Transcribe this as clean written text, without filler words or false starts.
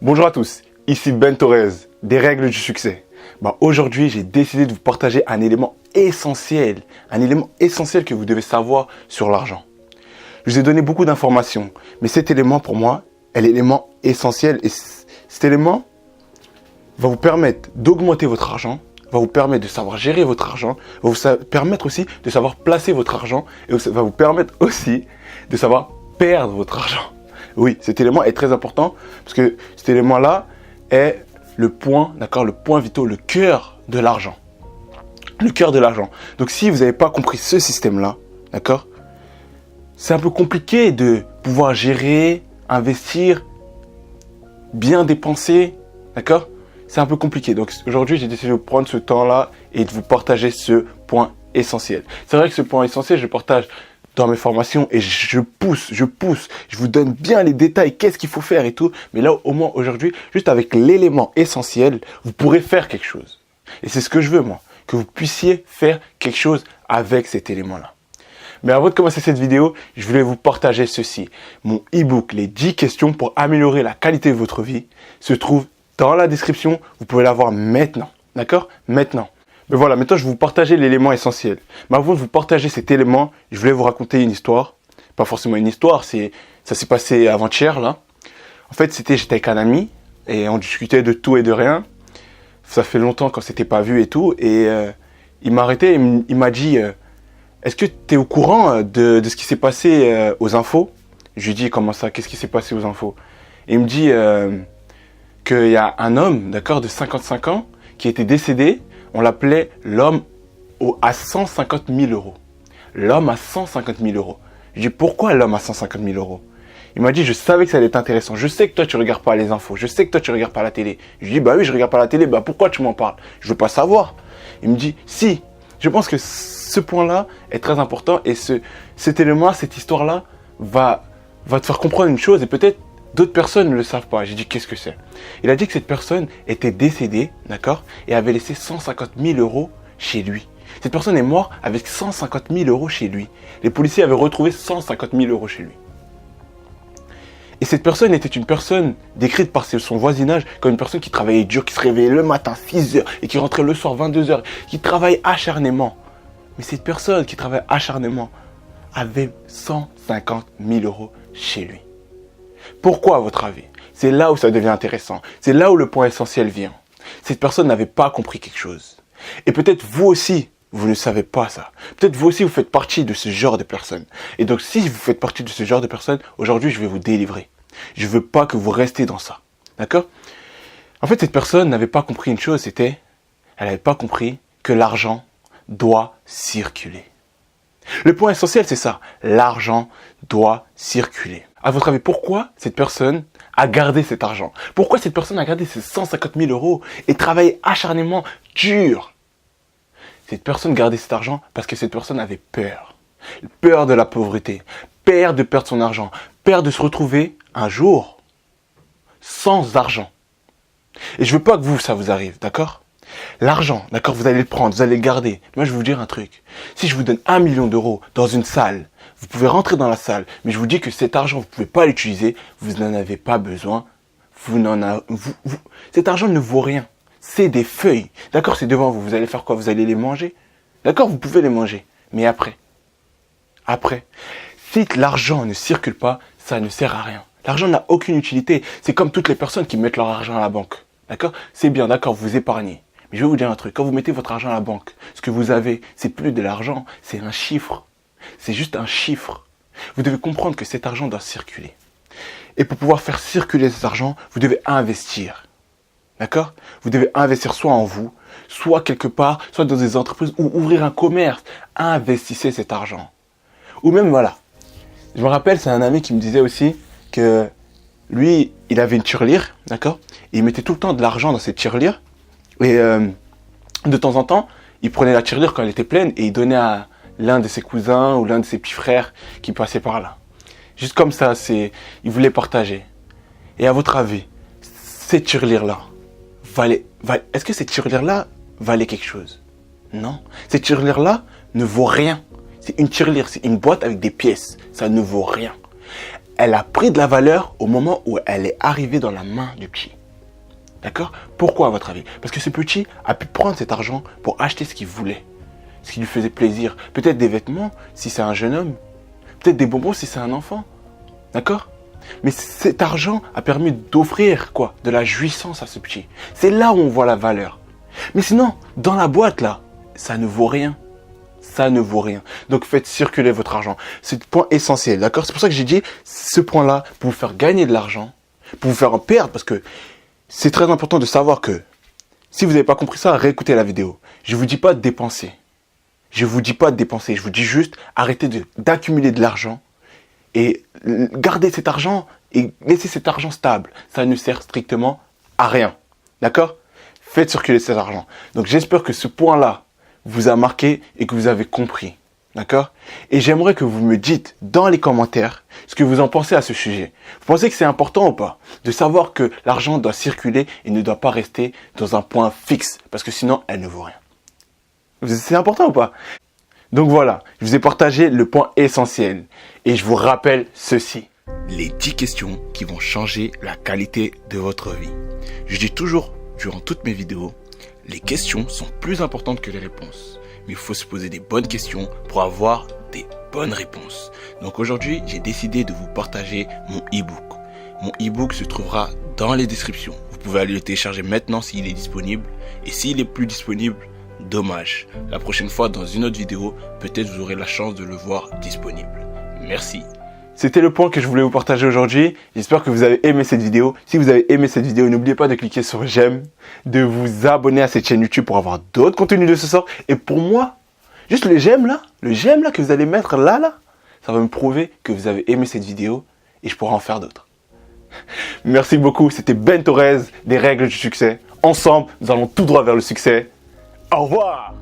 Bonjour à tous, ici Ben Torres, des règles du succès. Aujourd'hui, j'ai décidé de vous partager un élément essentiel que vous devez savoir sur l'argent. Je vous ai donné beaucoup d'informations, mais cet élément pour moi est l'élément essentiel et cet élément va vous permettre d'augmenter votre argent, va vous permettre de savoir gérer votre argent, va vous permettre aussi de savoir placer votre argent et va vous permettre aussi de savoir perdre votre argent. Oui, cet élément est très important parce que cet élément-là est le point, d'accord, le point vital, le cœur de l'argent. Le cœur de l'argent. Donc, si vous n'avez pas compris ce système-là, d'accord, c'est un peu compliqué de pouvoir gérer, investir, bien dépenser, d'accord. C'est un peu compliqué. Donc, aujourd'hui, j'ai décidé de prendre ce temps-là et de vous partager ce point essentiel. C'est vrai que ce point essentiel, je le partage dans mes formations et je pousse, je vous donne bien les détails, qu'est-ce qu'il faut faire et tout. Mais là, au moins aujourd'hui, juste avec l'élément essentiel, vous pourrez faire quelque chose. Et c'est ce que je veux, moi, que vous puissiez faire quelque chose avec cet élément-là. Mais avant de commencer cette vidéo, je voulais vous partager ceci. Mon e-book, les 10 questions pour améliorer la qualité de votre vie, se trouve dans la description. Vous pouvez l'avoir maintenant, d'accord? Maintenant. Mais voilà, maintenant je vais vous partager l'élément essentiel. Mais avant de vous partager cet élément, je voulais vous raconter une histoire. Pas forcément une histoire, ça s'est passé avant-hier là. En fait, j'étais avec un ami et on discutait de tout et de rien. Ça fait longtemps qu'on s'était pas vu et tout. Et il m'a arrêté, il m'a dit est-ce que tu es au courant de ce qui s'est passé aux infos? Je lui ai dit comment ça, qu'est-ce qui s'est passé aux infos? Et il me dit qu'il y a un homme, d'accord, de 55 ans qui était décédé. On l'appelait l'homme à 150 000 euros. L'homme à 150 000 euros. Je dis pourquoi l'homme à 150 000 euros? Il m'a dit je savais que ça allait être intéressant. Je sais que toi tu regardes pas les infos. Je sais que toi tu regardes pas la télé. Je lui dis bah oui je regarde pas la télé. Bah pourquoi tu m'en parles? Je veux pas savoir. Il me dit si. Je pense que ce point-là est très important et cet élément, cette histoire-là va te faire comprendre une chose et peut-être d'autres personnes ne le savent pas. J'ai dit, qu'est-ce que c'est? Il a dit que cette personne était décédée, d'accord, et avait laissé 150 000 euros chez lui. Cette personne est morte avec 150 000 euros chez lui. Les policiers avaient retrouvé 150 000 euros chez lui. Et cette personne était une personne décrite par son voisinage comme une personne qui travaillait dur, qui se réveillait le matin 6 heures et qui rentrait le soir 22 heures, qui travaillait acharnément. Mais cette personne qui travaillait acharnément avait 150 000 euros chez lui. Pourquoi à votre avis? C'est là où ça devient intéressant. C'est là où le point essentiel vient. Cette personne n'avait pas compris quelque chose. Et peut-être vous aussi, vous ne savez pas ça. Peut-être vous aussi, vous faites partie de ce genre de personnes. Et donc, si vous faites partie de ce genre de personnes, aujourd'hui, je vais vous délivrer. Je ne veux pas que vous restiez dans ça. D'accord? En fait, cette personne n'avait pas compris une chose, elle n'avait pas compris que l'argent doit circuler. Le point essentiel, c'est ça. L'argent doit circuler. À votre avis, pourquoi cette personne a gardé cet argent? Pourquoi cette personne a gardé ces 150 000 euros et travaillé acharnément dur? Cette personne gardait cet argent parce que cette personne avait peur. Peur de la pauvreté, peur de perdre son argent, peur de se retrouver un jour sans argent. Et je veux pas que ça vous arrive, d'accord? L'argent, d'accord, vous allez le prendre, vous allez le garder. Moi, je vais vous dire un truc. Si je vous donne 1 million d'euros dans une salle, vous pouvez rentrer dans la salle, mais je vous dis que cet argent, vous ne pouvez pas l'utiliser, vous n'en avez pas besoin. Cet argent ne vaut rien. C'est des feuilles. D'accord, c'est devant vous. Vous allez faire quoi? Vous allez les manger. D'accord, vous pouvez les manger. Mais après, si l'argent ne circule pas, ça ne sert à rien. L'argent n'a aucune utilité. C'est comme toutes les personnes qui mettent leur argent à la banque. D'accord? C'est bien, d'accord, vous épargnez. Mais je vais vous dire un truc. Quand vous mettez votre argent à la banque, ce que vous avez, c'est plus de l'argent, c'est un chiffre. C'est juste un chiffre. Vous devez comprendre que cet argent doit circuler. Et pour pouvoir faire circuler cet argent, vous devez investir. D'accord? Vous devez investir soit en vous, soit quelque part, soit dans des entreprises ou ouvrir un commerce. Investissez cet argent. Ou même, voilà. Je me rappelle, c'est un ami qui me disait aussi que lui, il avait une tirelire, d'accord? Et il mettait tout le temps de l'argent dans cette tirelire. Et de temps en temps, il prenait la tirelire quand elle était pleine et il donnait à l'un de ses cousins ou l'un de ses petits frères qui passaient par là. Juste comme ça, il voulait partager. Et à votre avis, cette tirelire-là, est-ce que cette tirelire-là valait quelque chose? Non. Cette tirelire-là ne vaut rien. C'est une tirelire, c'est une boîte avec des pièces. Ça ne vaut rien. elle a pris de la valeur au moment où elle est arrivée dans la main du petit. D'accord? Pourquoi à votre avis? Parce que ce petit a pu prendre cet argent pour acheter ce qu'il voulait, ce qui lui faisait plaisir. Peut-être des vêtements si c'est un jeune homme, peut-être des bonbons si c'est un enfant. D'accord? Mais cet argent a permis d'offrir quoi? De la jouissance à ce petit. C'est là où on voit la valeur. Mais sinon, dans la boîte là, ça ne vaut rien. Ça ne vaut rien. Donc faites circuler votre argent. C'est le point essentiel, d'accord? C'est pour ça que j'ai dit ce point-là, pour vous faire gagner de l'argent, pour vous faire en perdre, parce que c'est très important de savoir que si vous n'avez pas compris ça, réécoutez la vidéo. Je ne vous dis pas de dépenser. Je ne vous dis pas de dépenser. Je vous dis juste arrêtez d'accumuler de l'argent et gardez cet argent et laissez cet argent stable. Ça ne sert strictement à rien. D'accord? Faites circuler cet argent. Donc j'espère que ce point-là vous a marqué et que vous avez compris. D'accord? Et j'aimerais que vous me dites dans les commentaires ce que vous en pensez à ce sujet. Vous pensez que c'est important ou pas de savoir que l'argent doit circuler et ne doit pas rester dans un point fixe parce que sinon elle ne vaut rien. C'est important ou pas? Donc voilà, je vous ai partagé le point essentiel et je vous rappelle ceci. Les 10 questions qui vont changer la qualité de votre vie. Je dis toujours durant toutes mes vidéos, les questions sont plus importantes que les réponses. Mais il faut se poser des bonnes questions pour avoir des bonnes réponses. Donc aujourd'hui, j'ai décidé de vous partager mon e-book. Mon e-book se trouvera dans les descriptions. Vous pouvez aller le télécharger maintenant s'il est disponible. Et s'il est plus disponible, dommage. La prochaine fois, dans une autre vidéo, peut-être vous aurez la chance de le voir disponible. Merci. C'était le point que je voulais vous partager aujourd'hui. J'espère que vous avez aimé cette vidéo. Si vous avez aimé cette vidéo, n'oubliez pas de cliquer sur j'aime, de vous abonner à cette chaîne YouTube pour avoir d'autres contenus de ce sort. Et pour moi, juste le j'aime là que vous allez mettre là, ça va me prouver que vous avez aimé cette vidéo et je pourrai en faire d'autres. Merci beaucoup. C'était Ben Torres des Règles du Succès. Ensemble, nous allons tout droit vers le succès. Au revoir.